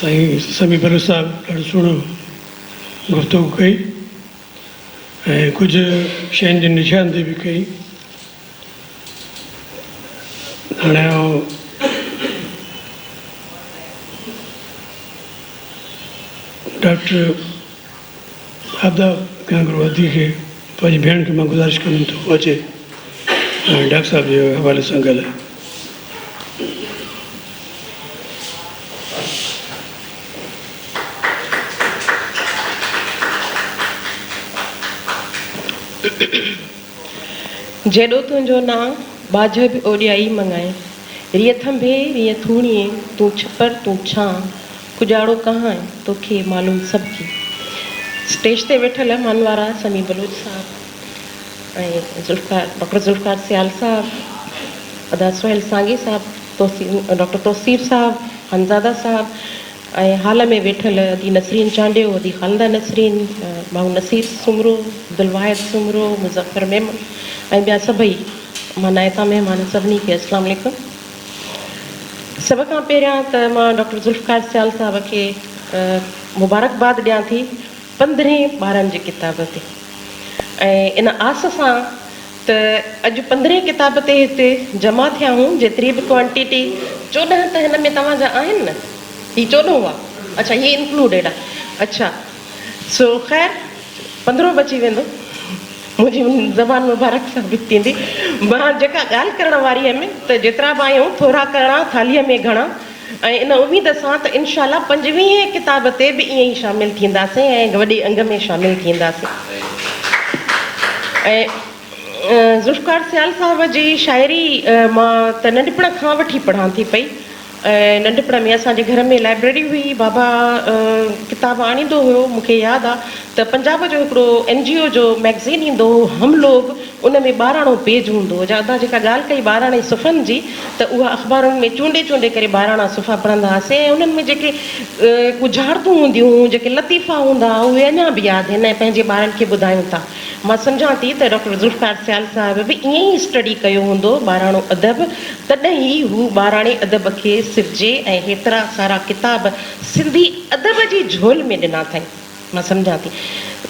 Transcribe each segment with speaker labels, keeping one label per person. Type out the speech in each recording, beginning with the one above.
Speaker 1: साईं समी भलो साहब ॾाढो सुहिणो गुफ़्तगू कई ऐं कुझु शयुनि जी निशानदेही बि कई। हाणे डॉक्टर आदाब कांगरो वधी खे पंहिंजी भेण खे मां गुज़ारिश कंदुमि त उहो अचे ऐं डॉक्टर साहब जे हवाले सां ॻाल्हाए।
Speaker 2: जेॾो तुंहिंजो नाम बाझ बि ओॾियाई मंगाए, रिय थंभे रिय थूणिए, तूं छपर तूं छां, कुजाड़ो कहाँ है तोखे मालूम सबकी। स्टेज ते वेठल मानवारा समी बलोच साहब ऐं डॉक्टर ज़ुल्फ़िकार सियाल साहब, अदा सुहेल सांगी साहब, डॉक्टर तौसीर साहब, हंज़ादा साहब ऐं हाल में वेठल अदी नसरीन चांडियो, अदी ख़ालिदा नसरीन, माण्हू नसीर सुमरो, अब्दुल सुमरो, मुज़फ़र मेमन ऐं ॿिया सभई मानाइता महिमान सभिनी खे अस्सलाम वालेकुम। सभ खां पहिरियां त मां डॉक्टर ज़ुल्फ़िकार सियाल साहब खे मुबारकबाद ॾियां थी 15 ॿारनि जी किताब ते ऐं इन आस सां त अॼु 15 किताब ते हिते जमा थिया हूं, जेतिरी बि क्वांटिटी 14 त हिन में तव्हांजा आहिनि न, ही 14 हुआ, अच्छा ये इंक्लूडेड आहे, अच्छा सो ख़ैर 15 बची वेंदो, मुंहिंजी ज़बान मुबारक साबित थींदी। मां जेका ॻाल्हि करण वारी हुयमि त जेतिरा बि आहियूं थोरा करणा थालीअ में घणा, ऐं इन उमेद सां त इनशाला 25 किताब ते बि ईअं ई शामिलु थींदासीं ऐं वॾे अंग में शामिलु थींदासीं। ऐं ज़ुल्फ़िकार सियाल साहब जी शाइरी मां त नंढपण खां वठी पढ़ां थी पई ऐं नंढपण में असांजे घर में लाइब्रेरी हुई, बाबा किताब आणींदो हुयो। मूंखे यादि आहे त पंजाब जो हिकिड़ो NGO जो मैगज़ीन ईंदो हो हम लोग, उन में 12 पेज हूंदो हो। अदा जेका ॻाल्हि कई 12 सुफ़नि जी, त उहा अख़बारुनि में चूंडे चूंडे करे 12 सुफ़ा पढ़ंदा हुआसीं ऐं उन्हनि में जेके गुझारतूं हूंदियूं हुयूं, जेके लतीफ़ा हूंदा उहे अञा बि यादि आहिनि ऐं पंहिंजे ॿारनि खे ॿुधायूं था। मां सम्झां थी त डॉक्टर ज़ुल्फ़िकार सियाल साहिब बि ईअं ई स्टडी कयो हूंदो 12 अदब, तॾहिं ई हू 12 अदब खे सिरजे ऐं हेतिरा सारा किताब सिंधी अदब जी झोल में ॾिना अथई। मां सम्झां थी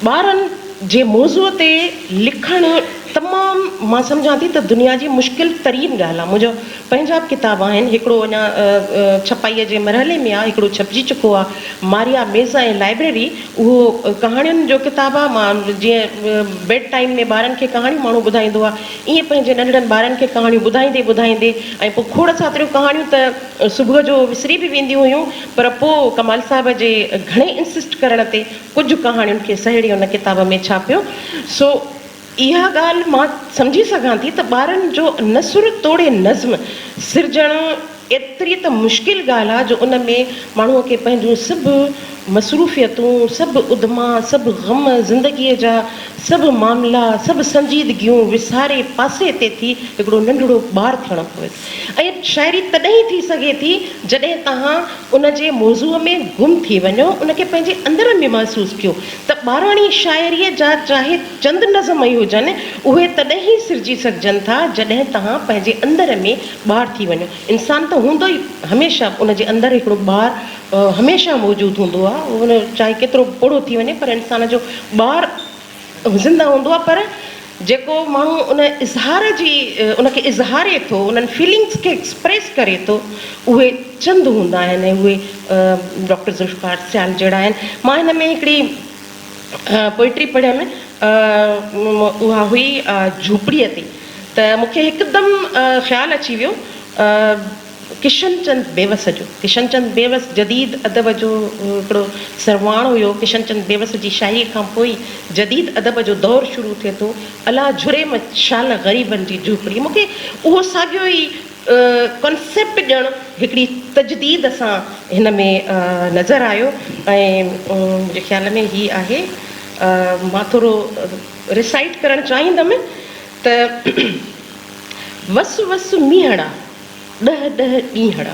Speaker 2: ॿारनि जे मौज़ूअ ते लिखणु तमामु, मां सम्झां थी त दुनिया जी मुश्किल तरीन ॻाल्हि आहे। मुंहिंजो पंहिंजा बि किताब आहिनि, हिकिड़ो अञा छपाईअ जे मरहले में आहे, हिकिड़ो छपिजी चुको आहे, मारिया मेज़ा ऐं लाइब्रेरी, उहो कहाणियुनि जो किताबु आहे। मां जीअं बेड टाइम में ॿारनि खे कहाणियूं माण्हू ॿुधाईंदो आहे, ईअं पंहिंजे नंढड़नि ॿारनि खे कहाणियूं ॿुधाईंदे ॿुधाईंदे ऐं पोइ खोड़ सातिरियूं कहाणियूं त सुबुह जो विसरी बि वेंदियूं हुयूं, पर पोइ कमाल साहिब जे घणे इंसिस्ट करण ते कुझु कहाणियुनि खे सहेड़ी उन किताब में छापियो। सो इहा ॻाल्हि मां सम्झी सघां थी त ॿारनि जो नसुर तोड़े नज़्म सिरजणु एतिरी त मुश्किल ॻाल्हि आहे जो उन में माण्हूअ खे पंहिंजूं सभु मसरूफ़ियतूं, सभु उदमा, सभु ग़म ज़िंदगीअ जा सभु मामला, सभु संजीदगियूं विसारे पासे ते थी हिकिड़ो नंढिड़ो ॿारु थियणो पवे। ऐं शाइरी तॾहिं थी सघे थी जॾहिं तव्हां उन जे मौज़ूअ में गुम थी वञो, उनखे पंहिंजे अंदर में महसूसु कयो। त ॿाराणी शाइरीअ जा चाहे चंद नज़म ई हुजनि, उहे तॾहिं ई सिरजी सघजनि था जॾहिं तव्हां पंहिंजे अंदर में ॿारु थी वञो। इंसान त हूंदो ई हमेशह, उन जे अंदरि हिकिड़ो ॿारु हमेशह मौजूदु हूंदो आहे, उन चाहे केतिरो ॿुढ़ो थी वञे पर इंसान जो ॿारु ज़िंदा हूंदो आहे। पर जेको माण्हू उन इज़हार जी उनखे इज़हारे थो, उन्हनि फीलिंग्स खे एक्सप्रेस करे थो, उहे चंद हूंदा आहिनि ऐं उहे डॉक्टर ज़ुल्फ़िकार सियाल जहिड़ा आहिनि। मां हिन में हिकिड़ी पोइट्री पढ़ियमि, उहा हुई झूपड़ीअ ते, त मूंखे हिकदमि ख़्यालु अची वियो किशन चंद बेवस जो। किशन चंद बेवस जदीद अदब जो हिकिड़ो सरवाण हुयो। किशन चंद बेवस जी शाइरीअ खां पोइ जदीद अदब जो दौरु शुरू थिए थो। अला झुरे मशाल ग़रीबनि जी झूपड़ी, मूंखे उहो साॻियो ई कॉन्सेप्ट ॼण हिकिड़ी तजदीद सां हिन में नज़र आयो। ऐं मुंहिंजे ख़्याल में ही आहे, मां थोरो रिसाइट करणु चाहींदमि त वस वस मीहड़ा 10-10 ॾींहड़ा,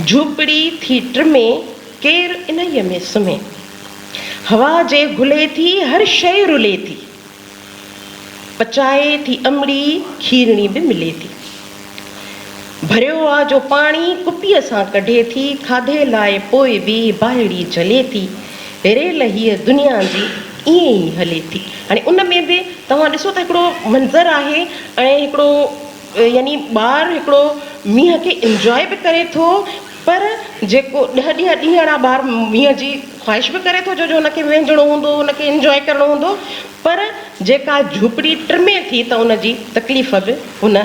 Speaker 2: झूपड़ी थी ट्रिमे केरु इन्हीअ में सुम्हे, हवा जे घुले थी हर शइ रुले थी, पचाए थी अमड़ी खीरणी बि मिले थी, भरियो आ जो पाणी कुपीअ सां कढे थी, खाधे लाइ पोइ बि बाहिड़ी जले थी, रेल हीअ दुनिया जी ईअं ई हले थी। हाणे उन में बि तव्हां ॾिसो त हिकिड़ो मंज़र आहे ऐं हिकिड़ो यानी ॿारु हिकिड़ो मींहं खे इंजॉय बि करे थो, पर जेको ॾींहं वारा ॿार मींहं जी ख़्वाहिश बि करे थो, जो हुनखे वेझणो हूंदो, हुनखे इंजॉय करिणो हूंदो, पर जेका झूपड़ी टिर्मे थी त उनजी तकलीफ़ बि हुन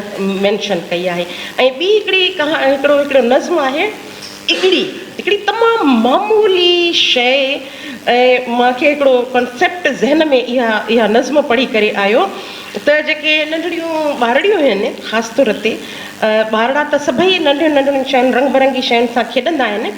Speaker 2: मैंशन कई आहे। ऐं ॿी हिकिड़ो नज़्म आहे इगड़ी, हिकिड़ी तमामु मामूली शइ, ऐं मूंखे हिकिड़ो कॉन्सेप्ट ज़हन में इहा नज़्म पढ़ी करे आयो त जेके नंढड़ियूं ॿारड़ियूं आहिनि, ख़ासि तौर ते ॿारड़ा त सभई नंढियूं शयुनि रंग बिरंगी शयुनि सां खेॾंदा आहिनि,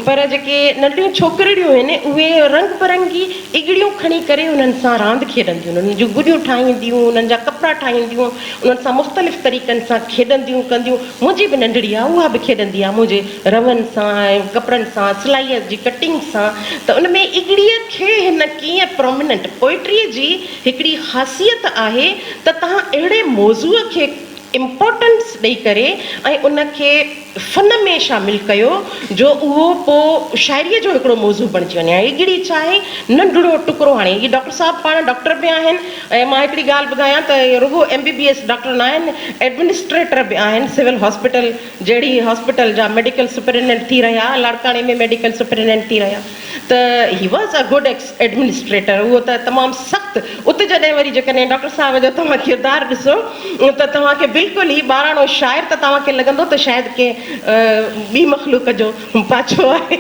Speaker 2: पर जेके नंढियूं छोकिरियूं आहिनि उहे रंग बिरंगी इगड़ियूं खणी करे उन्हनि सां रांदि खेॾंदियूं, उन्हनि जूं गुॾियूं ठाहींदियूं, उन्हनि जा कपिड़ा ठाहींदियूं, उन्हनि सां मुख़्तलिफ़ तरीक़नि सां खेॾंदियूं कंदियूं। मुंहिंजी बि नंढड़ी आहे, उहा बि खेॾंदी आहे मुंहिंजे रवनि सां ऐं कपिड़नि सां, सिलाईअ जी कटिंग सां। त उन में इगड़ीअ खे हिन कीअं प्रोमिनेंट, पोइट्रीअ जी हिकिड़ी ख़ासियत आहे त तव्हां अहिड़े मौज़ूअ खे इम्पोर्टेंस ॾेई करे ऐं उनखे फ़न में शामिलु कयो जो उहो पोइ शाइरीअ जो हिकिड़ो मौज़ू बणिजी वञे। इगड़ी छा आहे? नंढिड़ो टुकड़ो। हाणे इहे डॉक्टर साहिबु पाण डॉक्टर बि आहिनि, ऐं मां हिकिड़ी ॻाल्हि ॿुधायां त रुगो MBBS डॉक्टर न आहिनि, एडमिनिस्ट्रेटर बि आहिनि सिविल हॉस्पिटल जहिड़ी हॉस्पिटल जा मेडिकल सुपरिटेंडेंट थी रहिया, लाड़काणे में मेडिकल सुपरिटेंडेंट थी रहिया। त he was a good administrator, उहो त तमामु सख़्तु। उते जॾहिं वरी जेकॾहिं डॉक्टर साहिब जो तव्हां किरदारु ॾिसो त तव्हांखे बिल्कुलु ई ॿाराणो शाइर त तव्हांखे लॻंदो त शायदि के ॿी मख़लूक जो पाछो आहे,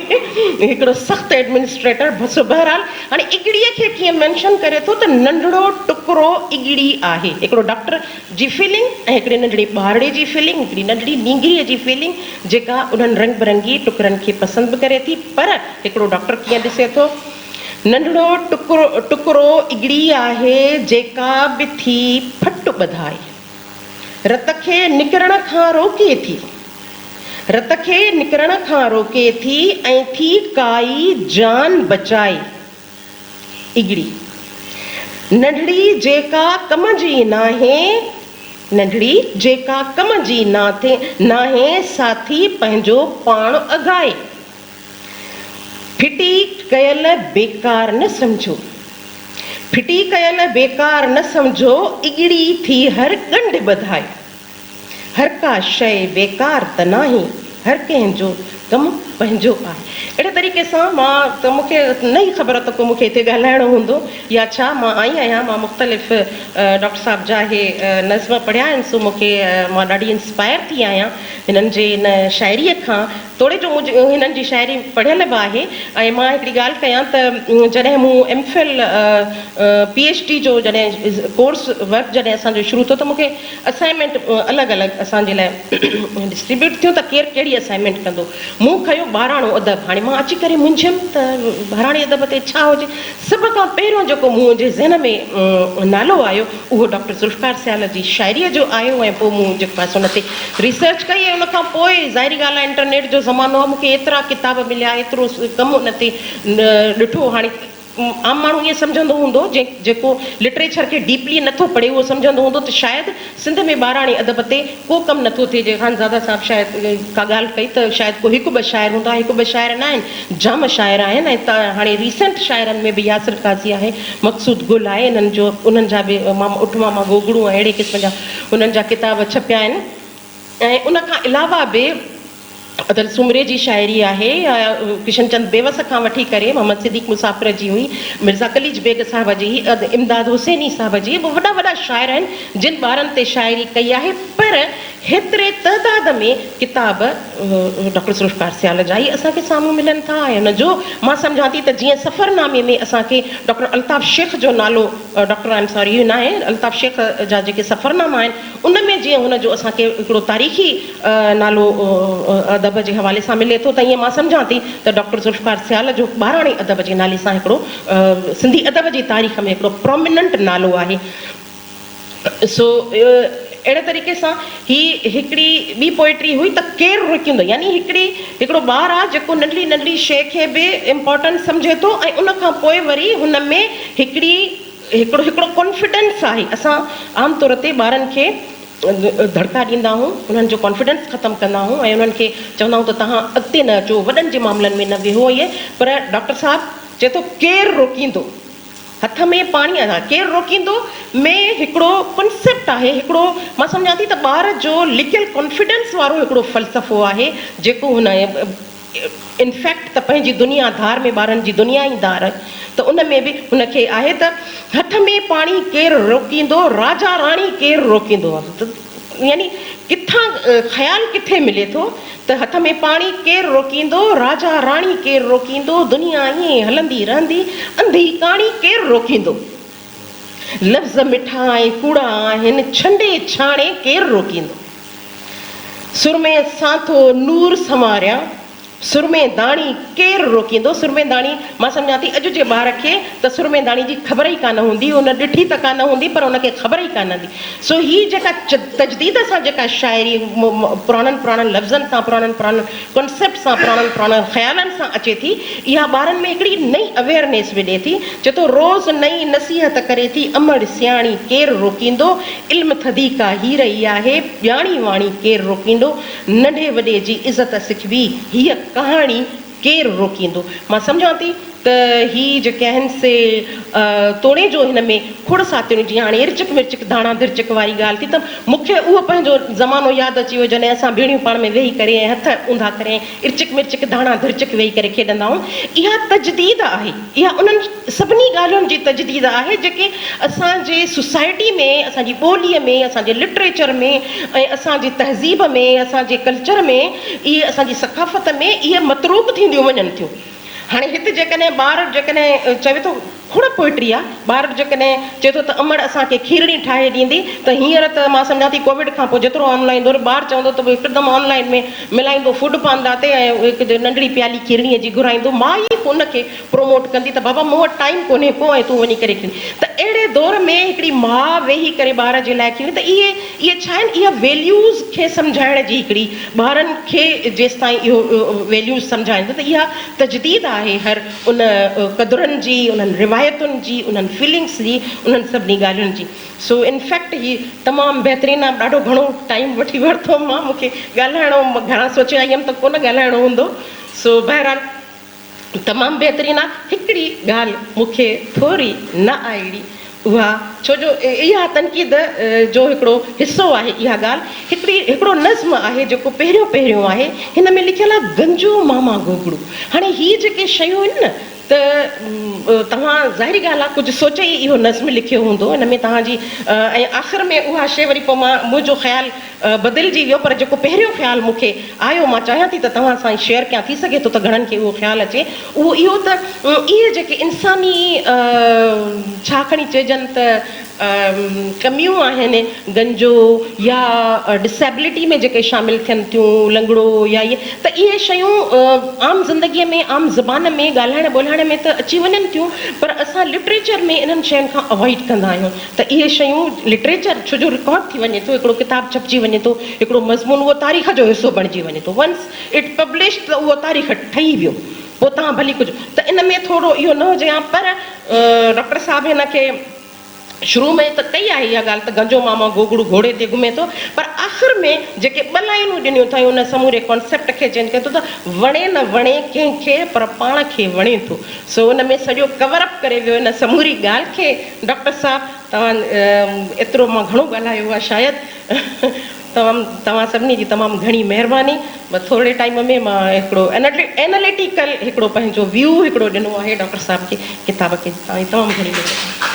Speaker 2: हिकिड़ो सख़्तु एडमिनिस्ट्रेटर। बसि बहरहाल हाणे इगड़ीअ खे कीअं मैंशन करे थो त नंढड़ो टुकड़ो इगड़ी आहे, हिकिड़ो डॉक्टर जी फीलिंग ऐं हिकिड़ी नंढड़ी ॿारड़े जी फीलिंग, हिकिड़ी नंढड़ी नींगरीअ जी फीलिंग जेका उन्हनि रंग बिरंगी टुकड़नि खे पसंदि बि करे थी। पर हिकिड़ो डॉक्टर कीअं ॾिसे थो, नंढड़ो टुकड़ो इगड़ी आहे जेका बि थी फट ॿधाए, रत खे निकिरण खां रोके थी, रत खे निकिरण खां रोके थी ऐं थी काई जान बचाए। इगड़ी नंढड़ी जेका कम जी नाहे, नंढड़ी जेका कम जी नाहे, साथी पंहिंजो पाण अघाए। फिटी कयल बेकार न सम्झो, फिटी कयल बेकार न सम्झो, इगड़ी थी हर गंढ ॿधाए। हर का शइ बेकार त नाहे, हर कंहिंजो कमु पंहिंजो आहे। अहिड़े तरीक़े सां मां त मूंखे न ई ख़बर त को मूंखे हिते ॻाल्हाइणो हूंदो या छा। मां आई आहियां, मां मुख़्तलिफ़ डॉक्टर साहिब जा इहे नज़्म पढ़िया आहिनि, सो मूंखे मां ॾाढी इंस्पायर थी आहियां हिननि जे इन शाइरीअ खां। तोड़े जो हिननि जी शाइरी पढ़ियल बि आहे। ऐं मां हिकिड़ी ॻाल्हि कयां त जॾहिं मूं MPhil PhD जो जॾहिं कोर्स वर्क जॾहिं असांजो शुरू थियो त मूंखे असाइनमेंट अलॻि अलॻि असांजे लाइ डिस्ट्रीब्यूट थियो त केरु कहिड़ी असाइनमेंट कंदो। मूं खयो ॿाराणो अदब। हाणे मां अची करे मुंझियमि त ॿाराणे अदब ते छा हुजे। सभ खां पहिरियों जेको मुंहिंजे ज़हन में नालो आयो उहो डॉक्टर ज़ुल्फ़िकार सियाल जी शाइरीअ जो आयो, ऐं पोइ मूं जेको आहे हुन ते रिसर्च कई। ऐं उनखां पोइ ज़ाहिरी ॻाल्हि आहे इंटरनेट जो ज़मानो आहे, मूंखे एतिरा किताब मिलिया, एतिरो कमु उन ते ॾिठो। हाणे आम माण्हू ईअं सम्झंदो हूंदो जेको लिटरेचर खे डीपली नथो पढ़े, उहो सम्झंदो हूंदो त शायदि सिंध में ॿाराणी अदब ते को कमु नथो थिए। जे ख़ानज़ादा साहिबु शायदि का ॻाल्हि कई त शायदि को हिकु ॿ शाइर हूंदा, हिकु ॿ शाइर न आहिनि, जाम शाइर आहिनि। ऐं त हाणे रीसेंट शाइरनि में बि यासिर काज़ी आहे, मक़सूद गुल आहे, इन्हनि जो उन्हनि जा बि उठ मामा गोगड़ू ऐं अहिड़े क़िस्म जा उन्हनि जा किताब छपिया आहिनि। ऐं उनखां अलावा बि अदल सुमरे जी शाइरी आहे, किशन चंद बेवस खां वठी करे मोहम्मद सिद्दीक़ मुसाफ़िर जी हुई, मिर्ज़ा कलीज बेग साहिब जी, इमदाद हुसैनी साहिब जी, वॾा वॾा शाइर आहिनि जिन ॿारनि ते शाइरी कई आहे। पर हेतिरे तइदाद में किताब डॉक्टर ज़ुल्फ़िकार सियाल जा ई असांखे साम्हूं मिलनि था। ऐं हुनजो मां सम्झां थी त जीअं सफ़रनामे में असांखे डॉक्टर अल्ताफ़ शेख जो नालो, डॉक्टर आहिनि सॉरी इहो न आहे, अल्ताफ़ शेख जा जेके सफ़रनामा आहिनि उन में जीअं हुनजो असांखे हिकिड़ो तारीख़ी नालो अदब जे हवाले सां मिले थो, त ईअं मां सम्झां थी त डॉक्टर ज़ुल्फ़िकार सियाल जो ॿाराणी अदब जे नाले सां हिकिड़ो सिंधी अदब जी तारीख़ में हिकिड़ो प्रोमिनेंट नालो आहे। सो अहिड़े तरीक़े सां ही हिकिड़ी ॿी पोइट्री हुई त केरु रोकींदो, यानी हिकिड़ो ॿारु आहे जेको नंढड़ी नंढड़ी शइ खे बि इम्पोर्टेंट सम्झे थो, ऐं उनखां पोइ वरी हुन में हिकिड़ो कॉन्फिडेंस आहे। असां आमतौर ते ॿारनि खे धड़का ॾींदा आहियूं, उन्हनि जो कॉन्फिडेंस ख़तमु कंदा आहियूं ऐं उन्हनि खे चवंदा आहियूं त तव्हां अॻिते न अचो, वॾनि जे मामलनि में न वेहो इहे। पर डॉक्टर साहब चए थो केरु रोकींदो, हथ में पाणी आहे, केरु रोकींदो में हिकिड़ो कॉन्सेप्ट आहे, हिकिड़ो मां सम्झां थी त ॿार जो लिकियल कॉन्फिडेंस वारो हिकिड़ो फ़लसफ़ो आहे जेको हुन इनफैक्ट त पंहिंजी दुनियादार में ॿारनि जी दुनिया ई दार आहे, त उन में बि हुनखे आहे त हथ में पाणी केरु रोकींदो, राजा राणी केरु रोकींदो आहे। त यानी किथां ख़्यालु किथे मिले थो त हथ में पाणी केरु रोकींदो, राजा राणी केरु रोकींदो, दुनिया ईअं हलंदी रहंदी, अंधी काणी केरु रोकींदो, लफ़्ज़ मिठा ऐं कूड़ा आहिनि, छंडे छाणे केरु रोकींदो, सुरमे साथो नूर संवारिया, सुरमेदाणी केरु रोकींदो। सुरमेदाणी मां सम्झां थी अॼु जे ॿार खे त सुरमेदाणी जी ख़बर ई कान हूंदी, हुन ॾिठी त कान हूंदी पर हुनखे ख़बर ई कान हूंदी। सो हीअ जेका तजदीद सां जेका शाइरी पुराणनि पुराणनि लफ़्ज़नि सां, पुराणनि पुराणनि कॉन्सेप्ट सां, पुराणनि पुराणनि ख़्यालनि सां अचे थी, इहा ॿारनि में हिकिड़ी नई अवेयरनेस विझे थी। चए थो रोज़ नई नसीहत करे थी, अमड़ सियाणी केरु रोकींदो, इल्म थधी का हीर ई आहे, ॼाणी वाणी केरु रोकींदो, नंढे वॾे जी इज़त सिखबी हीअ कहाणी केरु रोकींदो। मां सम्झां थी त हीअ जेके आहिनि से तोड़े जो हिन में खुड़ सातियूं, जीअं हाणे इर्चिक मिर्चिक धाणा दिरचिक वारी ॻाल्हि थी, त मूंखे उहो पंहिंजो ज़मानो यादि अची वियो जॾहिं असां भेणियूं पाण में वेही करे ऐं हथ ऊंधा करे इर्चिक मिर्चिक धाणा दिरचिक वेही करे खेॾंदा आहियूं। इहा तजदीद आहे, इहा उन्हनि सभिनी ॻाल्हियुनि जी तजदीद आहे जेके असांजे सोसाइटी में, असांजी ॿोलीअ में, असांजे लिटरेचर में ऐं असांजी तहज़ीब में, असांजे कल्चर में, इहे असांजी सक़ाफ़त में इहे मतरूक थींदियूं वञनि थियूं। हाणे हिते जेकॾहिं ॿार जेकॾहिं चवे थो खुड़ पोइट्री आहे, ॿार जेकॾहिं चए थो त अमड़ असांखे खीरणी ठाहे ॾींदी, त हींअर त मां सम्झां थी कोविड खां पोइ जेतिरो ऑनलाइन दौर, ॿार चवंदो त भई हिकदमि ऑनलाइन में मिलाईंदो फूड पांदा ते ऐं हिकु नंढड़ी प्याली खीरणीअ जी घुराईंदो, मां ई हुनखे प्रोमोट कंदी त बाबा मूं वटि टाइम कोन्हे को ऐं तूं वञी करे खीर। त अहिड़े दौर में हिकिड़ी माउ वेही करे ॿार जे लाइ खीरणी, त इहे छा आहिनि, इहा वैल्यूज़ खे सम्झाइण जी हिकिड़ी, ॿारनि खे जेसि ताईं इहो वैल्यूज़ सम्झाईंदो त इहा तजदीद आहे हर उन क़दुरनि जी, उन्हनि रिवायतुनि जी, उन्हनि फीलिंग्स जी, उन्हनि सभिनी ॻाल्हियुनि जी। सो इनफैक्ट हीअ तमामु बहितरीनु आहे, ॾाढो घणो टाइम वठी वरितो मां, मूंखे ॻाल्हाइणो घणा सोचे आई हुयमि त कोन ॻाल्हाइणो हूंदो। सो बहरहाल तमामु बहितरीनु आहे। हिकिड़ी ॻाल्हि मूंखे थोरी न आई हुई, उहा छो जो इहा तनक़ीद जो हिकिड़ो हिसो आहे इहा ॻाल्हि, हिकिड़ो नज़्म आहे जेको पहिरियों आहे, हिन में लिखियलु आहे गंजो मामा गोगड़ू। हाणे हीअ जेके शयूं आहिनि न, त तव्हां ज़ाहिरी ॻाल्हि आहे कुझु सोचे ई इहो नज़्म लिखियो हूंदो हिन में तव्हांजी, ऐं आख़िर में उहा शइ वरी पोइ मुंहिंजो ख़्यालु बदिलजी वियो, पर जेको पहिरियों ख़्यालु मूंखे आयो, मां चाहियां थी त तव्हां सां शेयर कयां, थी सघे थो त घणनि खे उहो ख़्यालु अचे, उहो इहो त इहे जेके इंसानी छा खणी चइजनि त कमियूं आहिनि, गंजो या डिसेबिलिटी में जेके शामिलु थियनि थियूं, लंगड़ो या इहे, त इहे शयूं आम ज़िंदगीअ में, आम ज़बान में, ॻाल्हाइण ॿोल्हाइण में त अची वञनि थियूं, पर असां लिटरेचर में इन्हनि शयुनि खां अवॉइड कंदा आहियूं। त इहे शयूं लिटरेचर छो जो रिकॉर्ड थी वञे थो, हिकिड़ो किताबु छपजी वञे थो, हिकिड़ो मज़मून उहो तारीख़ जो हिसो बणिजी वञे थो, वंस इट पब्लिश त उहो तारीख़ ठही वियो, पोइ तव्हां भली कुझु त इन में थोरो इहो न हुजे हा। पर डॉक्टर साहिबु हिन खे शुरू में त कई आहे इहा ॻाल्हि त गंजो मामा गोगड़ू घोड़े ते घुमे थो, पर आख़िर में जेके ॿ लाइनूं ॾिनियूं अथई उन समूरे कॉन्सेप्ट खे चेंज करे थो त वणे न वणे कंहिंखे पर पाण खे वणे थो। सो उन में सॼो कवर अप करे वियो इन समूरी ॻाल्हि खे। डॉक्टर साहिबु तव्हां एतिरो मां घणो ॻाल्हायो आहे शायदि, तव्हां सभिनी जी तमामु घणी महिरबानी। थोरे टाइम में मां हिकिड़ो एनालिटिकल हिकिड़ो पंहिंजो व्यू हिकिड़ो ॾिनो आहे डॉक्टर साहिब खे किताब खे, तव्हांजी तमामु घणी महिरबानी।